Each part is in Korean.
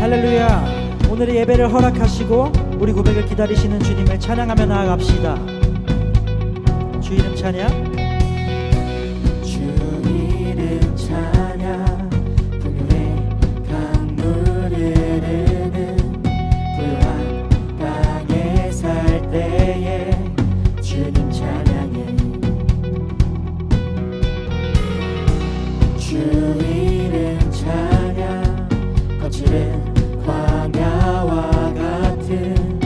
할렐루야. 오늘의 예배를 허락하시고 우리 고백을 기다리시는 주님을 찬양하며 나아갑시다. 주 이름 찬양. 주 이름 찬양. 풍요의 강물 흐르는 불안 땅에 살 때에 주님 찬양해. 주 이름 찬양. 거칠은 광야와 같은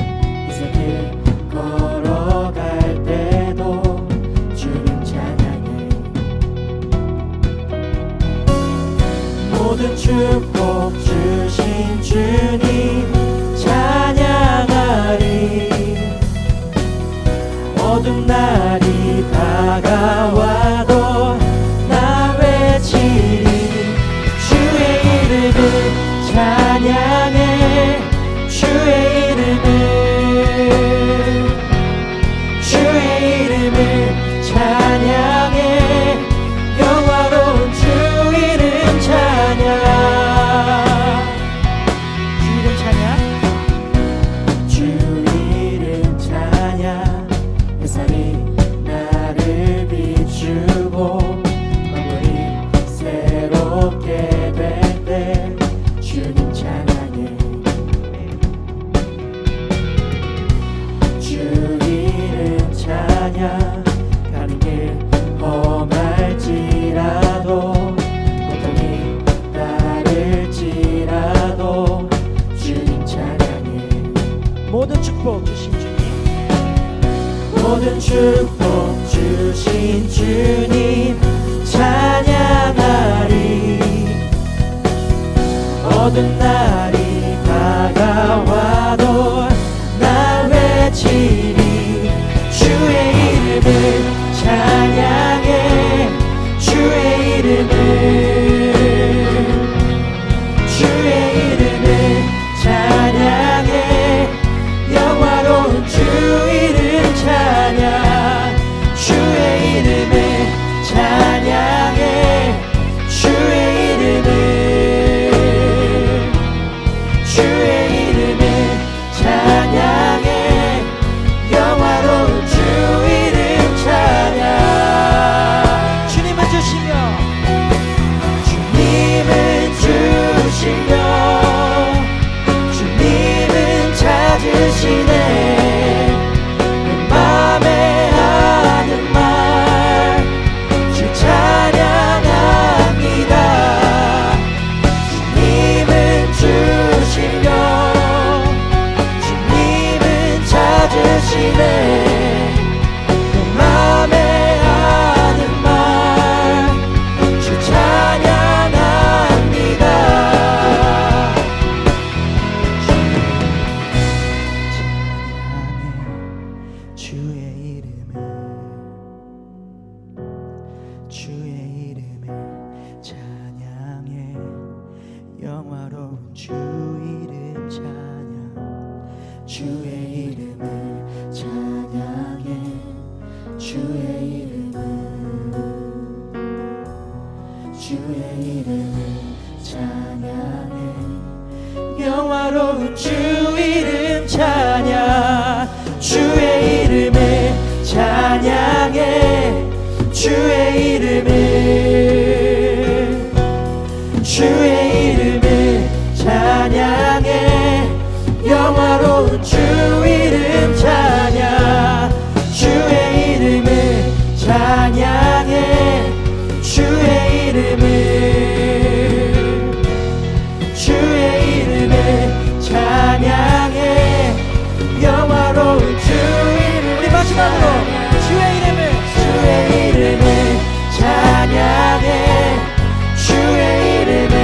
이색을 걸어갈 때도 주님 찬양해. 모든 축복 주신 주님 찬양하리. 어둠 날이 다가와도 나 외치리. 주의 이름을 찬양해. 주의 이름을, 주의 이름을 찬양해. 영화로운 주 이름 찬양. 주 이름 찬양. 주 이름 찬양. 햇살이 나를 비추고 만물이 새롭게 될 때 주님 찬양해. 주 이름 찬양. 가는 길 험할지라도 고통이 따를지라도 주님 찬양해. 모든 축복 주신 주님. 모든 축복 주신 주님 찬양하리. 어두운 날이 다가와도 나 외치리. 주의 이름을 찬양해. 주의 이름을, 주의 이름을 찬양해. 영화로운 주 이름 찬양. 주의 이름을 찬양해. 주의 이름을, 주의 이름을 찬양해. 영화로운 주 이름 찬양. 주님을 주시며, 주님은 주시며 주님은 찾으시네. 내 맘에 하는 말 주 찬양합니다. 주님은 주시며 주님은 찾으시네. 내 맘에 하는 말 주 찬양합니다. 찬양해. 주의 이름을, 주의 이름을 찬양해. 영화로운 주 이름 찬양. 주의 이름을 찬양해. 주의 이름을, 주의 이름을 찬양해. 영화로운 주 이름 찬양. 주의 이름을 찬양해. 주의 이름을, 주의 이름을 찬양해. 영화로운 주 이름 찬양. 주의 이름을 찬양해. 주의 이름을, 주의 이름을 찬양해. 영화로운 주 이름. 우리 마지막으로 주의 이름을, 주의 이름을 찬양해. 주의 이름을,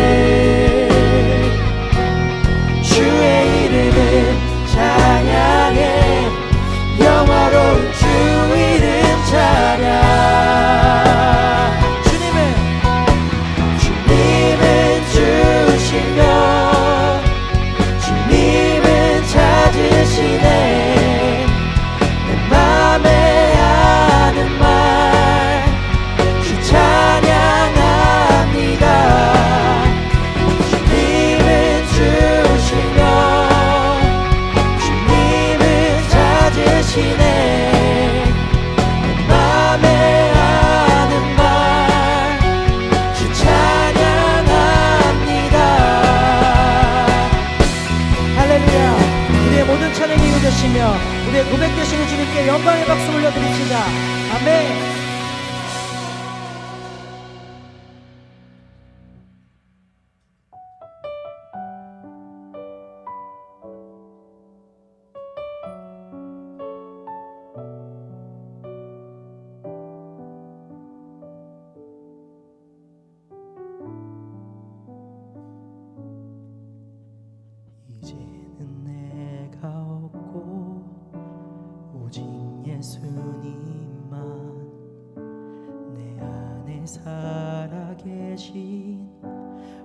계신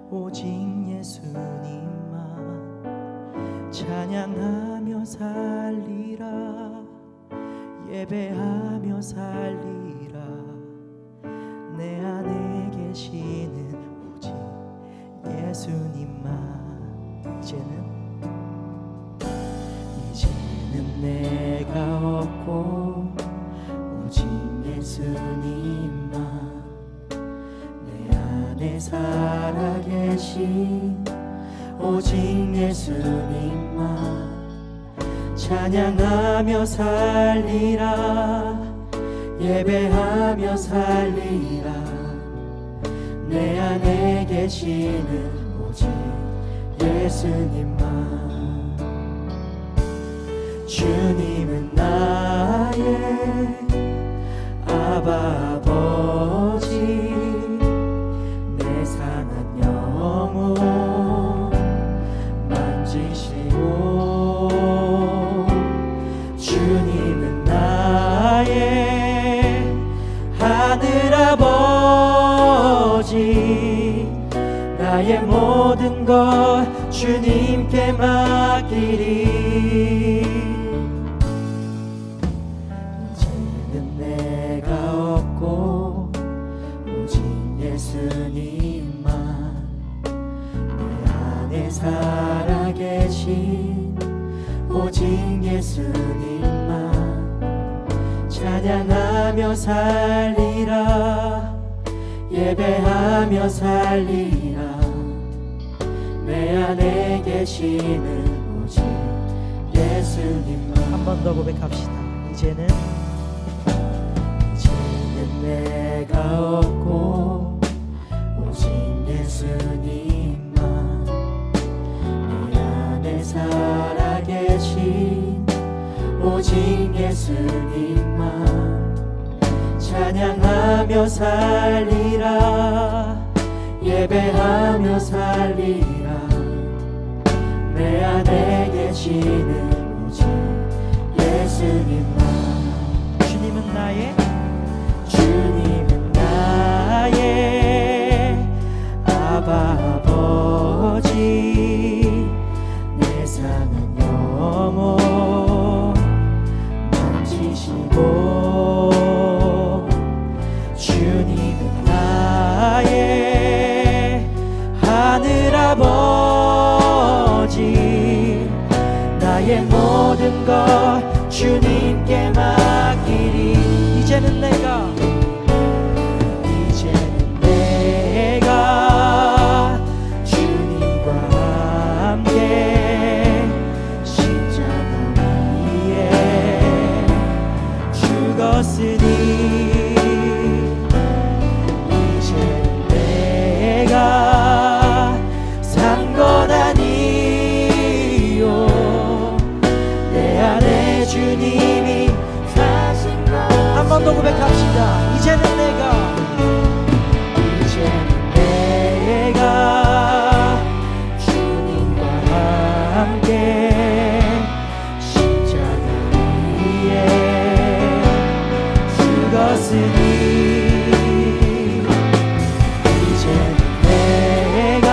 오직 예수님만 찬양하며 살리라 예배하며 살리라 내 안에 계시는 오직 예수님만 이제는 내가 없고 오직 예수님만 내 안에 살아계신 오직 예수님만 찬양하며 살리라 예배하며 살리라 내 안에 계시는 오직 예수님만 주님은 나의 아바 아버지 내 상한 영혼 만지시고 주님은 나의 하늘아버지 나의 모든 것 주님께 맡기리 이제는 내가 없고 오직 예수님만 내 안에 살아계신 오직 예수님만 찬양하며 살리라 예배하며 살리라 내 안에 계시는 오직 예수님만 한 번 더 고백합시다 이제는 내가 없고 오직 예수님만 내 안에 살아계신 오직 예수님만 찬양하며 살리라 예배하며 살리라 내 안에 계시는 오직 예수님만 주님은 나의 아바 아버지 내 상한 영혼 만지시고 주님은 나의 하늘아버지 나의 모든 것 주님께 맡기리 이제는 내가 주님과 함께 십자가 위에 죽었으니 이제는 내가 산 것 아니요 내 안에 주님이 사신 것 한 번 더 고백합시다 이제는 내가 주님과 함께 십자가 위에 죽었으니 이제는 내가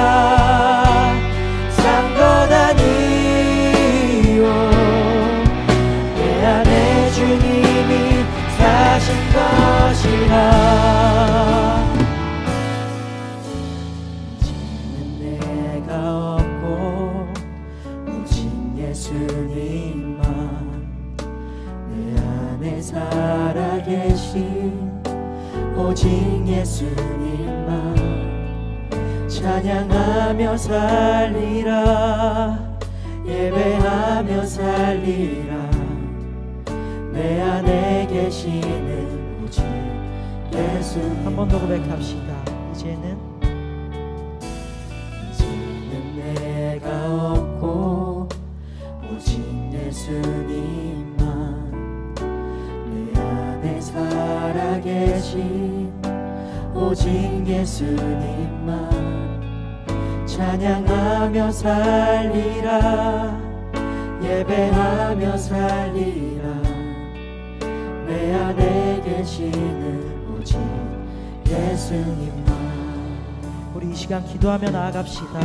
산 것 아니요 내 안에 주님이 사신 것이라 예수님만 내 안에 살아계신 오직 예수님만 찬양하며 살리라 예배하며 살리라 내 안에 계시는 오직 예수 한 번 더 고백합시다 이제는 내가 없고 오직 예수님만 내 안에 살아계신 오직 예수님만 찬양하며 살리라 예배하며 살리라 내 안에 계시는 오직 예수님만 우리 이 시간 기도하며 나아갑시다.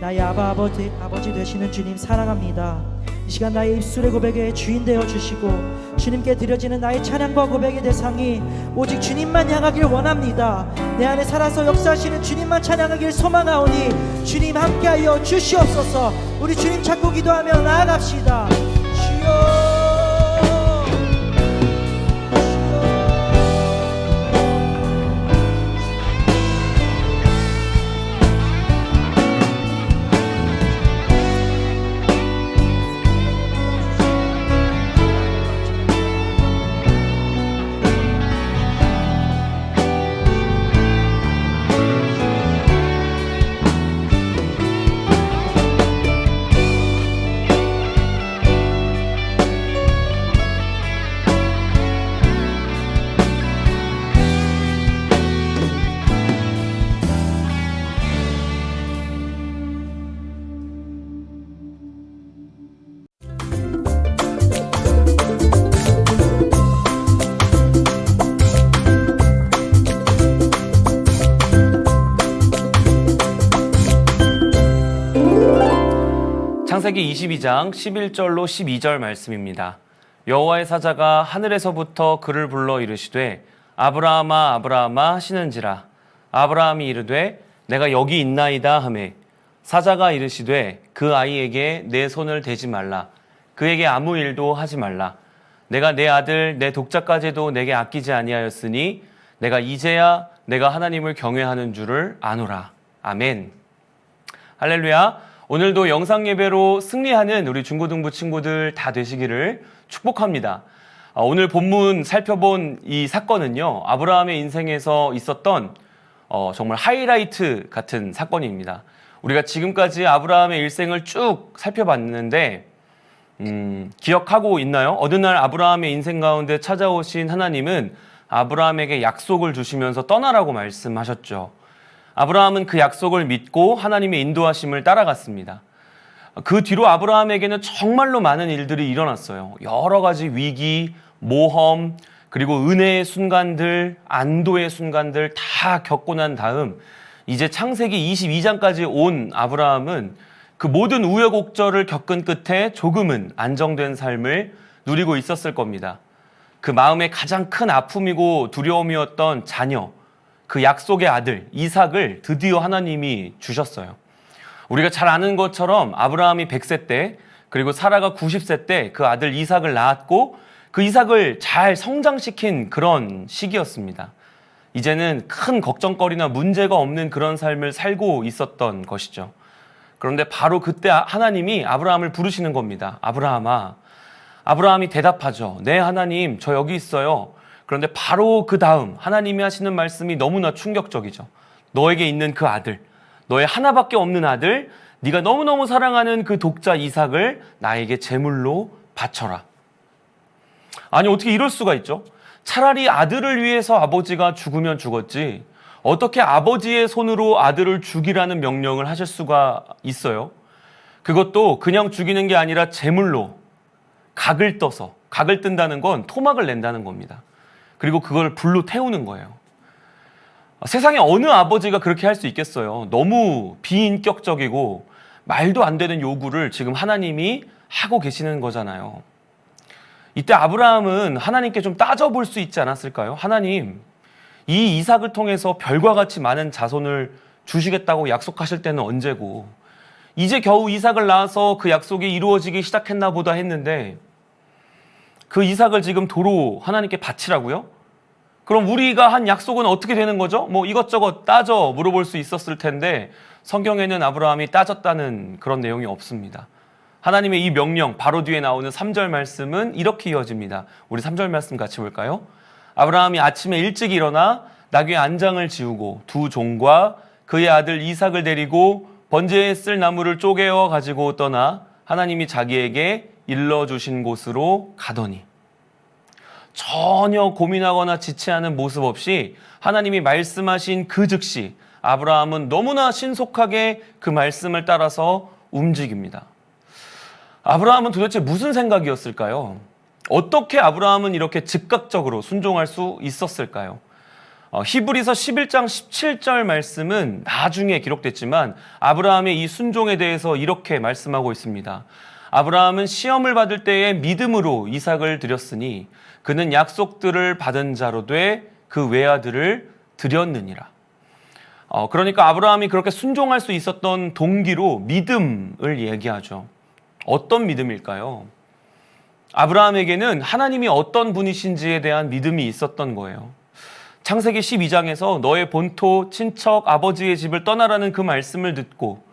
나의 아버지 되시는 주님 사랑합니다. 이 시간 나의 입술의 고백의 주인 되어 주시고 주님께 드려지는 나의 찬양과 고백의 대상이 오직 주님만 향하길 원합니다. 내 안에 살아서 역사하시는 주님만 찬양하길 소망하오니 주님 함께하여 주시옵소서. 우리 주님 찾고 기도하며 나아갑시다. 주여. 창세기 22장 11절로 12절 말씀입니다. 여호와의 사자가 하늘에서부터 그를 불러 이르시되 아브라함아 아브라함아 하시는지라. 아브라함이 이르되 내가 여기 있나이다 하매 사자가 이르시되 그 아이에게 내 손을 대지 말라. 그에게 아무 일도 하지 말라. 내가 내 아들 내 독자까지도 내게 아끼지 아니하였으니 내가 이제야 내가 하나님을 경외하는 줄을 아노라. 아멘. 할렐루야. 오늘도 영상 예배로 승리하는 우리 중고등부 친구들 다 되시기를 축복합니다. 오늘 본문 살펴본 이 사건은요, 아브라함의 인생에서 있었던 정말 하이라이트 같은 사건입니다. 우리가 지금까지 아브라함의 일생을 쭉 살펴봤는데 기억하고 있나요? 어느 날 아브라함의 인생 가운데 찾아오신 하나님은 아브라함에게 약속을 주시면서 떠나라고 말씀하셨죠. 아브라함은 그 약속을 믿고 하나님의 인도하심을 따라갔습니다. 그 뒤로 아브라함에게는 정말로 많은 일들이 일어났어요. 여러 가지 위기, 모험, 그리고 은혜의 순간들, 안도의 순간들 다 겪고 난 다음 이제 창세기 22장까지 온 아브라함은 그 모든 우여곡절을 겪은 끝에 조금은 안정된 삶을 누리고 있었을 겁니다. 그 마음의 가장 큰 아픔이고 두려움이었던 자녀, 그 약속의 아들 이삭을 드디어 하나님이 주셨어요. 우리가 잘 아는 것처럼 아브라함이 100세 때 그리고 사라가 90세 때 그 아들 이삭을 낳았고 그 이삭을 잘 성장시킨 그런 시기였습니다. 이제는 큰 걱정거리나 문제가 없는 그런 삶을 살고 있었던 것이죠. 그런데 바로 그때 하나님이 아브라함을 부르시는 겁니다. 아브라함아. 아브라함이 대답하죠. 네 하나님 저 여기 있어요. 그런데 바로 그 다음 하나님이 하시는 말씀이 너무나 충격적이죠. 너에게 있는 그 아들, 너의 하나밖에 없는 아들, 네가 너무너무 사랑하는 그 독자 이삭을 나에게 제물로 바쳐라. 아니 어떻게 이럴 수가 있죠? 차라리 아들을 위해서 아버지가 죽으면 죽었지 어떻게 아버지의 손으로 아들을 죽이라는 명령을 하실 수가 있어요? 그것도 그냥 죽이는 게 아니라 제물로 각을 떠서, 각을 뜬다는 건 토막을 낸다는 겁니다. 그리고 그걸 불로 태우는 거예요. 세상에 어느 아버지가 그렇게 할 수 있겠어요? 너무 비인격적이고 말도 안 되는 요구를 지금 하나님이 하고 계시는 거잖아요. 이때 아브라함은 하나님께 좀 따져볼 수 있지 않았을까요? 하나님, 이 이삭을 통해서 별과 같이 많은 자손을 주시겠다고 약속하실 때는 언제고 이제 겨우 이삭을 낳아서 그 약속이 이루어지기 시작했나 보다 했는데 그 이삭을 지금 도로 하나님께 바치라고요? 그럼 우리가 한 약속은 어떻게 되는 거죠? 뭐 이것저것 따져 물어볼 수 있었을 텐데 성경에는 아브라함이 따졌다는 그런 내용이 없습니다. 하나님의 이 명령 바로 뒤에 나오는 3절 말씀은 이렇게 이어집니다. 우리 3절 말씀 같이 볼까요? 아브라함이 아침에 일찍 일어나 나귀의 안장을 지우고 두 종과 그의 아들 이삭을 데리고 번제에 쓸 나무를 쪼개어 가지고 떠나 하나님이 자기에게 일러주신 곳으로 가더니 전혀 고민하거나 지체하는 모습 없이 하나님이 말씀하신 그 즉시 아브라함은 너무나 신속하게 그 말씀을 따라서 움직입니다. 아브라함은 도대체 무슨 생각이었을까요? 어떻게 아브라함은 이렇게 즉각적으로 순종할 수 있었을까요? 히브리서 11장 17절 말씀은 나중에 기록됐지만 아브라함의 이 순종에 대해서 이렇게 말씀하고 있습니다. 아브라함은 시험을 받을 때에 믿음으로 이삭을 드렸으니 그는 약속들을 받은 자로 돼 그 외아들을 드렸느니라. 그러니까 아브라함이 그렇게 순종할 수 있었던 동기로 믿음을 얘기하죠. 어떤 믿음일까요? 아브라함에게는 하나님이 어떤 분이신지에 대한 믿음이 있었던 거예요. 창세기 12장에서 너의 본토, 친척, 아버지의 집을 떠나라는 그 말씀을 듣고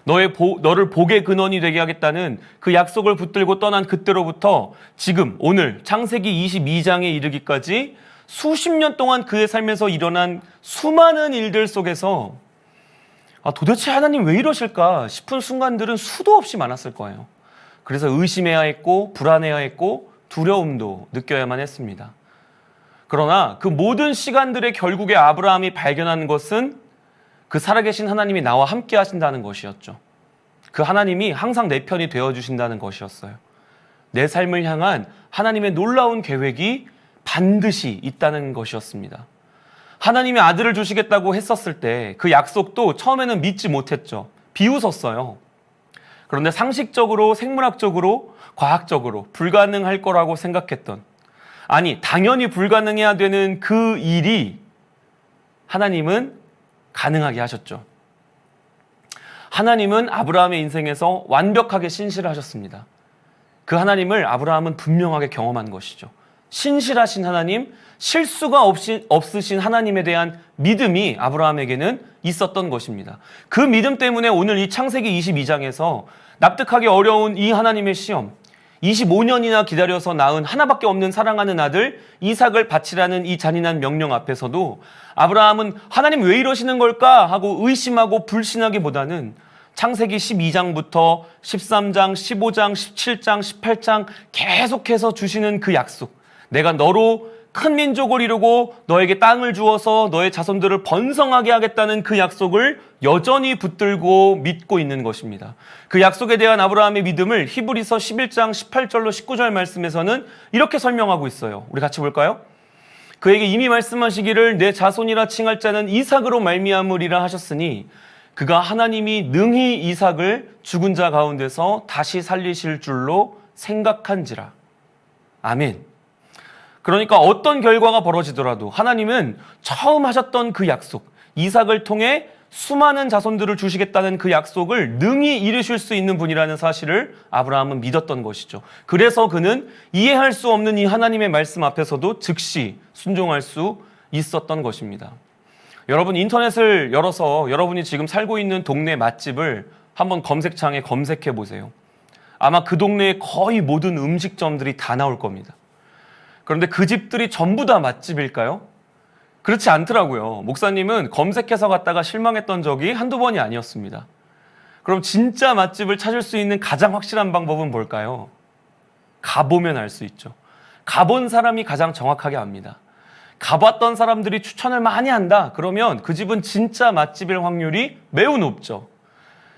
너를 복의 근원이 되게 하겠다는 그 약속을 붙들고 떠난 그때로부터 지금 오늘 창세기 22장에 이르기까지 수십 년 동안 그의 삶에서 일어난 수많은 일들 속에서 도대체 하나님 왜 이러실까 싶은 순간들은 수도 없이 많았을 거예요. 그래서 의심해야 했고 불안해야 했고 두려움도 느껴야만 했습니다. 그러나 그 모든 시간들의 결국에 아브라함이 발견한 것은 그 살아계신 하나님이 나와 함께 하신다는 것이었죠. 그 하나님이 항상 내 편이 되어주신다는 것이었어요. 내 삶을 향한 하나님의 놀라운 계획이 반드시 있다는 것이었습니다. 하나님이 아들을 주시겠다고 했었을 때 그 약속도 처음에는 믿지 못했죠. 비웃었어요. 그런데 상식적으로, 생물학적으로, 과학적으로 불가능할 거라고 생각했던, 아니 당연히 불가능해야 되는 그 일이 하나님은 가능하게 하셨죠. 하나님은 아브라함의 인생에서 완벽하게 신실하셨습니다. 그 하나님을 아브라함은 분명하게 경험한 것이죠. 신실하신 하나님, 실수가 없으신 하나님에 대한 믿음이 아브라함에게는 있었던 것입니다. 그 믿음 때문에 오늘 이 창세기 22장에서 납득하기 어려운 이 하나님의 시험, 25년이나 기다려서 낳은 하나밖에 없는 사랑하는 아들 이삭을 바치라는 이 잔인한 명령 앞에서도 아브라함은 하나님 왜 이러시는 걸까 하고 의심하고 불신하기보다는 창세기 12장부터 13장, 15장, 17장, 18장 계속해서 주시는 그 약속, 내가 너로 큰 민족을 이루고 너에게 땅을 주어서 너의 자손들을 번성하게 하겠다는 그 약속을 여전히 붙들고 믿고 있는 것입니다. 그 약속에 대한 아브라함의 믿음을 히브리서 11장 18절로 19절 말씀에서는 이렇게 설명하고 있어요. 우리 같이 볼까요? 그에게 이미 말씀하시기를 내 자손이라 칭할 자는 이삭으로 말미암으리라 하셨으니 그가 하나님이 능히 이삭을 죽은 자 가운데서 다시 살리실 줄로 생각한지라. 아멘. 그러니까 어떤 결과가 벌어지더라도 하나님은 처음 하셨던 그 약속, 이삭을 통해 수많은 자손들을 주시겠다는 그 약속을 능히 이루실 수 있는 분이라는 사실을 아브라함은 믿었던 것이죠. 그래서 그는 이해할 수 없는 이 하나님의 말씀 앞에서도 즉시 순종할 수 있었던 것입니다. 여러분, 인터넷을 열어서 여러분이 지금 살고 있는 동네 맛집을 한번 검색창에 검색해 보세요. 아마 그 동네의 거의 모든 음식점들이 다 나올 겁니다. 그런데 그 집들이 전부 다 맛집일까요? 그렇지 않더라고요. 목사님은 검색해서 갔다가 실망했던 적이 한두 번이 아니었습니다. 그럼 진짜 맛집을 찾을 수 있는 가장 확실한 방법은 뭘까요? 가보면 알 수 있죠. 가본 사람이 가장 정확하게 압니다. 가봤던 사람들이 추천을 많이 한다. 그러면 그 집은 진짜 맛집일 확률이 매우 높죠.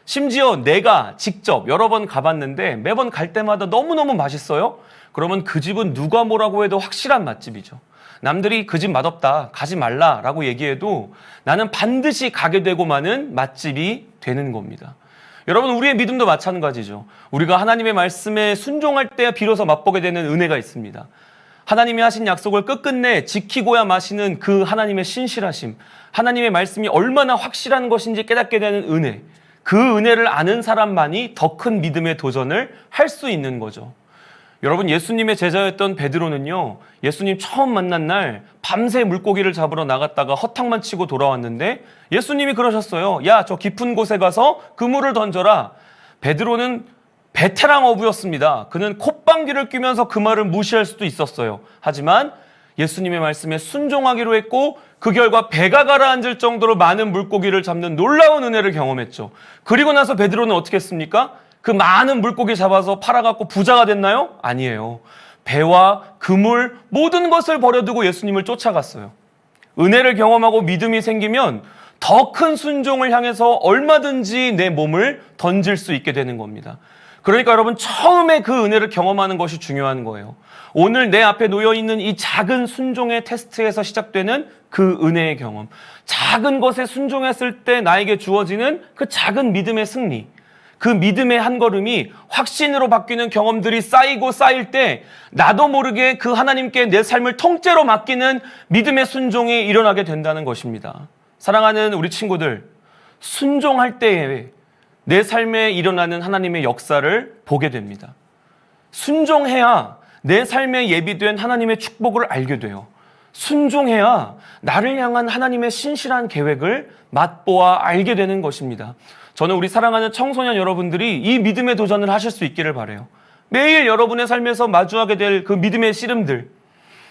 심지어 내가 직접 여러 번 가봤는데 매번 갈 때마다 너무너무 맛있어요? 그러면 그 집은 누가 뭐라고 해도 확실한 맛집이죠. 남들이 그 집 맛없다, 가지 말라라고 얘기해도 나는 반드시 가게 되고 마는 맛집이 되는 겁니다. 여러분, 우리의 믿음도 마찬가지죠. 우리가 하나님의 말씀에 순종할 때 비로소 맛보게 되는 은혜가 있습니다. 하나님이 하신 약속을 끝끝내 지키고야 마시는 그 하나님의 신실하심, 하나님의 말씀이 얼마나 확실한 것인지 깨닫게 되는 은혜, 그 은혜를 아는 사람만이 더 큰 믿음의 도전을 할 수 있는 거죠. 여러분, 예수님의 제자였던 베드로는요, 예수님 처음 만난 날 밤새 물고기를 잡으러 나갔다가 허탕만 치고 돌아왔는데 예수님이 그러셨어요. 야, 저 깊은 곳에 가서 그물을 던져라. 베드로는 베테랑 어부였습니다. 그는 콧방귀를 뀌면서 그 말을 무시할 수도 있었어요. 하지만 예수님의 말씀에 순종하기로 했고 그 결과 배가 가라앉을 정도로 많은 물고기를 잡는 놀라운 은혜를 경험했죠. 그리고 나서 베드로는 어떻게 했습니까? 그 많은 물고기 잡아서 팔아갖고 부자가 됐나요? 아니에요. 배와 그물 모든 것을 버려두고 예수님을 쫓아갔어요. 은혜를 경험하고 믿음이 생기면 더 큰 순종을 향해서 얼마든지 내 몸을 던질 수 있게 되는 겁니다. 그러니까 여러분 처음에 그 은혜를 경험하는 것이 중요한 거예요. 오늘 내 앞에 놓여있는 이 작은 순종의 테스트에서 시작되는 그 은혜의 경험. 작은 것에 순종했을 때 나에게 주어지는 그 작은 믿음의 승리. 그 믿음의 한 걸음이 확신으로 바뀌는 경험들이 쌓이고 쌓일 때 나도 모르게 그 하나님께 내 삶을 통째로 맡기는 믿음의 순종이 일어나게 된다는 것입니다. 사랑하는 우리 친구들, 순종할 때에 내 삶에 일어나는 하나님의 역사를 보게 됩니다. 순종해야 내 삶에 예비된 하나님의 축복을 알게 돼요. 순종해야 나를 향한 하나님의 신실한 계획을 맛보아 알게 되는 것입니다. 저는 우리 사랑하는 청소년 여러분들이 이 믿음의 도전을 하실 수 있기를 바라요. 매일 여러분의 삶에서 마주하게 될 그 믿음의 씨름들,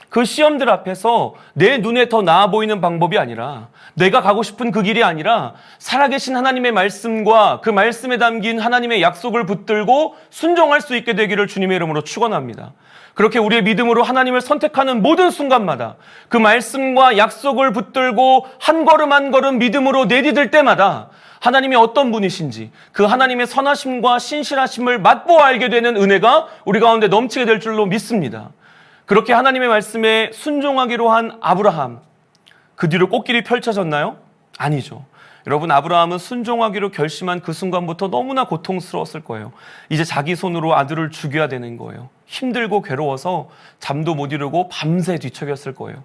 그 시험들 앞에서 내 눈에 더 나아 보이는 방법이 아니라, 내가 가고 싶은 그 길이 아니라 살아계신 하나님의 말씀과 그 말씀에 담긴 하나님의 약속을 붙들고 순종할 수 있게 되기를 주님의 이름으로 축원합니다. 그렇게 우리의 믿음으로 하나님을 선택하는 모든 순간마다 그 말씀과 약속을 붙들고 한 걸음 한 걸음 믿음으로 내디딜 때마다 하나님이 어떤 분이신지 그 하나님의 선하심과 신실하심을 맛보아 알게 되는 은혜가 우리 가운데 넘치게 될 줄로 믿습니다. 그렇게 하나님의 말씀에 순종하기로 한 아브라함, 그 뒤로 꽃길이 펼쳐졌나요? 아니죠. 여러분, 아브라함은 순종하기로 결심한 그 순간부터 너무나 고통스러웠을 거예요. 이제 자기 손으로 아들을 죽여야 되는 거예요. 힘들고 괴로워서 잠도 못 이루고 밤새 뒤척였을 거예요.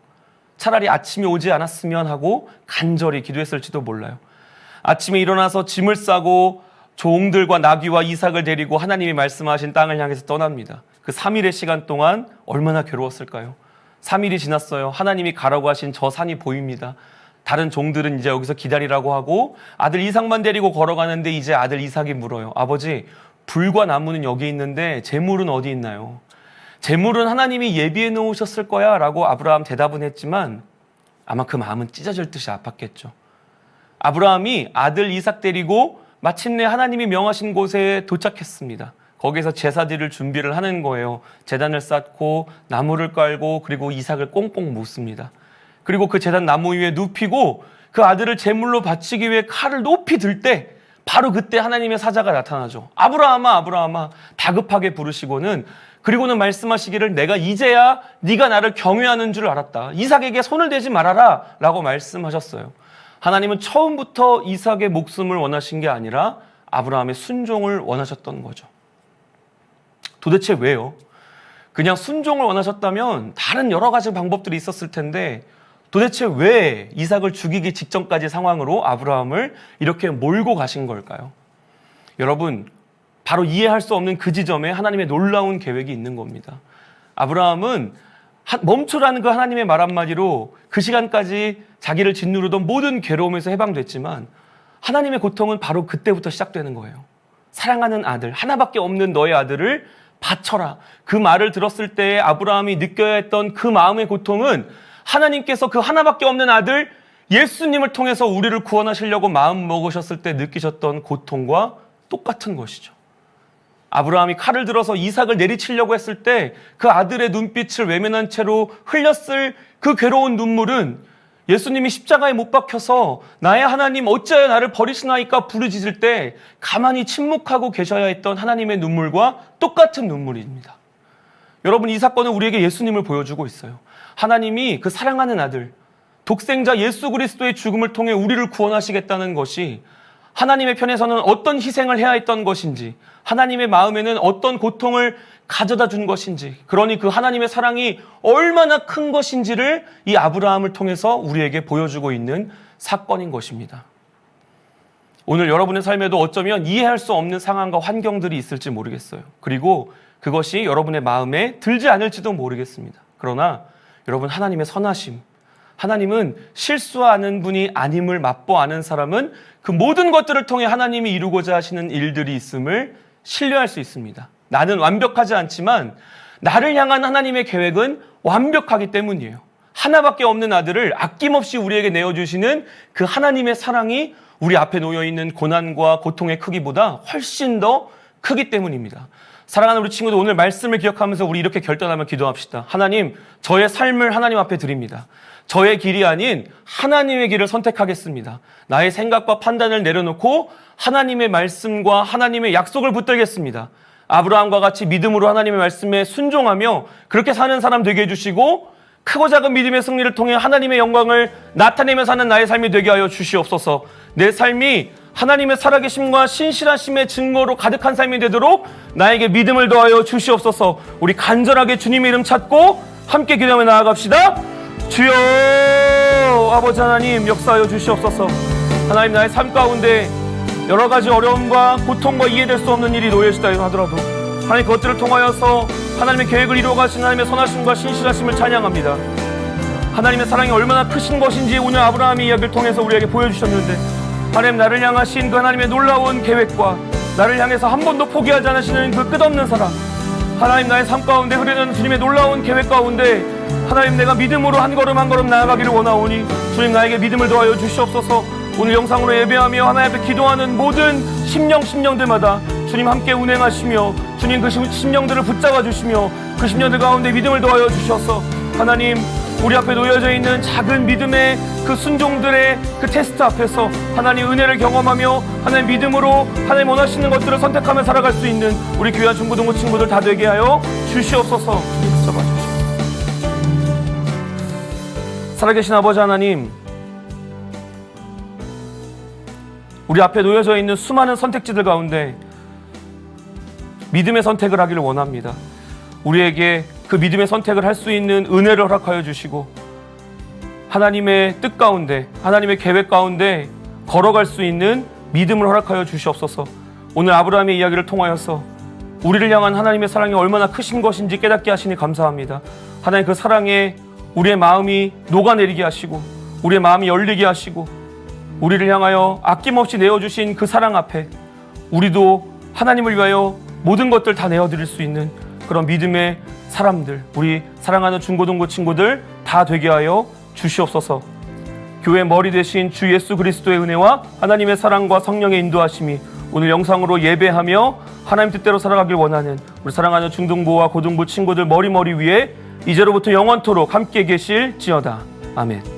차라리 아침이 오지 않았으면 하고 간절히 기도했을지도 몰라요. 아침에 일어나서 짐을 싸고 종들과 나귀와 이삭을 데리고 하나님이 말씀하신 땅을 향해서 떠납니다. 그 3일의 시간 동안 얼마나 괴로웠을까요? 3일이 지났어요. 하나님이 가라고 하신 저 산이 보입니다. 다른 종들은 이제 여기서 기다리라고 하고 아들 이삭만 데리고 걸어가는데 이제 아들 이삭이 물어요. 아버지, 불과 나무는 여기 있는데 재물은 어디 있나요? 재물은 하나님이 예비해 놓으셨을 거야 라고 아브라함 대답은 했지만 아마 그 마음은 찢어질 듯이 아팠겠죠. 아브라함이 아들 이삭 데리고 마침내 하나님이 명하신 곳에 도착했습니다. 거기서 제사 드릴 준비를 하는 거예요. 제단을 쌓고 나무를 깔고 그리고 이삭을 꽁꽁 묻습니다. 그리고 그 제단 나무 위에 눕히고 그 아들을 제물로 바치기 위해 칼을 높이 들 때 바로 그때 하나님의 사자가 나타나죠. 아브라함아, 아브라함아, 다급하게 부르시고는 그리고는 말씀하시기를 내가 이제야 네가 나를 경외하는 줄 알았다. 이삭에게 손을 대지 말아라 라고 말씀하셨어요. 하나님은 처음부터 이삭의 목숨을 원하신 게 아니라 아브라함의 순종을 원하셨던 거죠. 도대체 왜요? 그냥 순종을 원하셨다면 다른 여러 가지 방법들이 있었을 텐데 도대체 왜 이삭을 죽이기 직전까지 상황으로 아브라함을 이렇게 몰고 가신 걸까요? 여러분, 바로 이해할 수 없는 그 지점에 하나님의 놀라운 계획이 있는 겁니다. 아브라함은 멈추라는 그 하나님의 말 한마디로 그 시간까지 자기를 짓누르던 모든 괴로움에서 해방됐지만 하나님의 고통은 바로 그때부터 시작되는 거예요. 사랑하는 아들, 하나밖에 없는 너의 아들을 바쳐라. 그 말을 들었을 때 아브라함이 느껴야 했던 그 마음의 고통은 하나님께서 그 하나밖에 없는 아들 예수님을 통해서 우리를 구원하시려고 마음 먹으셨을 때 느끼셨던 고통과 똑같은 것이죠. 아브라함이 칼을 들어서 이삭을 내리치려고 했을 때 그 아들의 눈빛을 외면한 채로 흘렸을 그 괴로운 눈물은 예수님이 십자가에 못 박혀서 나의 하나님 어찌하여 나를 버리시나이까 부르짖을 때 가만히 침묵하고 계셔야 했던 하나님의 눈물과 똑같은 눈물입니다. 여러분, 이 사건은 우리에게 예수님을 보여주고 있어요. 하나님이 그 사랑하는 아들, 독생자 예수 그리스도의 죽음을 통해 우리를 구원하시겠다는 것이 하나님의 편에서는 어떤 희생을 해야 했던 것인지, 하나님의 마음에는 어떤 고통을 가져다 준 것인지, 그러니 그 하나님의 사랑이 얼마나 큰 것인지를 이 아브라함을 통해서 우리에게 보여주고 있는 사건인 것입니다. 오늘 여러분의 삶에도 어쩌면 이해할 수 없는 상황과 환경들이 있을지 모르겠어요. 그리고 그것이 여러분의 마음에 들지 않을지도 모르겠습니다. 그러나 여러분, 하나님의 선하심, 하나님은 실수하는 분이 아님을 맛보 아는 사람은 그 모든 것들을 통해 하나님이 이루고자 하시는 일들이 있음을 신뢰할 수 있습니다. 나는 완벽하지 않지만 나를 향한 하나님의 계획은 완벽하기 때문이에요. 하나밖에 없는 아들을 아낌없이 우리에게 내어주시는 그 하나님의 사랑이 우리 앞에 놓여있는 고난과 고통의 크기보다 훨씬 더 크기 때문입니다. 사랑하는 우리 친구들, 오늘 말씀을 기억하면서 우리 이렇게 결단하며 기도합시다. 하나님, 저의 삶을 하나님 앞에 드립니다. 저의 길이 아닌 하나님의 길을 선택하겠습니다. 나의 생각과 판단을 내려놓고 하나님의 말씀과 하나님의 약속을 붙들겠습니다. 아브라함과 같이 믿음으로 하나님의 말씀에 순종하며 그렇게 사는 사람 되게 해주시고 크고 작은 믿음의 승리를 통해 하나님의 영광을 나타내며 사는 나의 삶이 되게 하여 주시옵소서. 내 삶이 하나님의 살아계심과 신실하심의 증거로 가득한 삶이 되도록 나에게 믿음을 더하여 주시옵소서. 우리 간절하게 주님의 이름 찾고 함께 기도하며 나아갑시다. 주여, 아버지 하나님 역사하여 주시옵소서. 하나님, 나의 삶 가운데 여러 가지 어려움과 고통과 이해될 수 없는 일이 놓여있다 하더라도 하나님 그것들을 통하여서 하나님의 계획을 이루어가신 하나님의 선하심과 신실하심을 찬양합니다. 하나님의 사랑이 얼마나 크신 것인지 오늘 아브라함의 이야기를 통해서 우리에게 보여주셨는데, 하나님 나를 향하신 그 하나님의 놀라운 계획과 나를 향해서 한 번도 포기하지 않으시는 그 끝없는 사랑, 하나님 나의 삶 가운데 흐르는 주님의 놀라운 계획 가운데 하나님 내가 믿음으로 한 걸음 한 걸음 나아가기를 원하오니 주님 나에게 믿음을 더하여 주시옵소서. 오늘 영상으로 예배하며 하나님 앞에 기도하는 모든 심령들마다 주님 함께 운행하시며 주님 그 심령들을 붙잡아 주시며 그 심령들 가운데 믿음을 더하여 주셔서 하나님 우리 앞에 놓여져 있는 작은 믿음의 그 순종들의 그 테스트 앞에서 하나님 은혜를 경험하며 하나님 믿음으로 하나님 원하시는 것들을 선택하며 살아갈 수 있는 우리 귀한 중고등부 친구들 다 되게 하여 주시옵소서. 붙잡아 주시옵소서. 살아계신 아버지 하나님, 우리 앞에 놓여져 있는 수많은 선택지들 가운데 믿음의 선택을 하기를 원합니다. 우리에게 그 믿음의 선택을 할 수 있는 은혜를 허락하여 주시고 하나님의 뜻 가운데 하나님의 계획 가운데 걸어갈 수 있는 믿음을 허락하여 주시옵소서. 오늘 아브라함의 이야기를 통하여서 우리를 향한 하나님의 사랑이 얼마나 크신 것인지 깨닫게 하시니 감사합니다. 하나님 그 사랑에 우리의 마음이 녹아내리게 하시고 우리의 마음이 열리게 하시고 우리를 향하여 아낌없이 내어주신 그 사랑 앞에 우리도 하나님을 위하여 모든 것들 다 내어드릴 수 있는 그런 믿음의 사람들, 우리 사랑하는 중고등부 친구들 다 되게 하여 주시옵소서. 교회 머리 되신 주 예수 그리스도의 은혜와 하나님의 사랑과 성령의 인도하심이 오늘 영상으로 예배하며 하나님 뜻대로 살아가길 원하는 우리 사랑하는 중등부와 고등부 친구들 머리 위에 이제로부터 영원토록 함께 계실지어다. 아멘.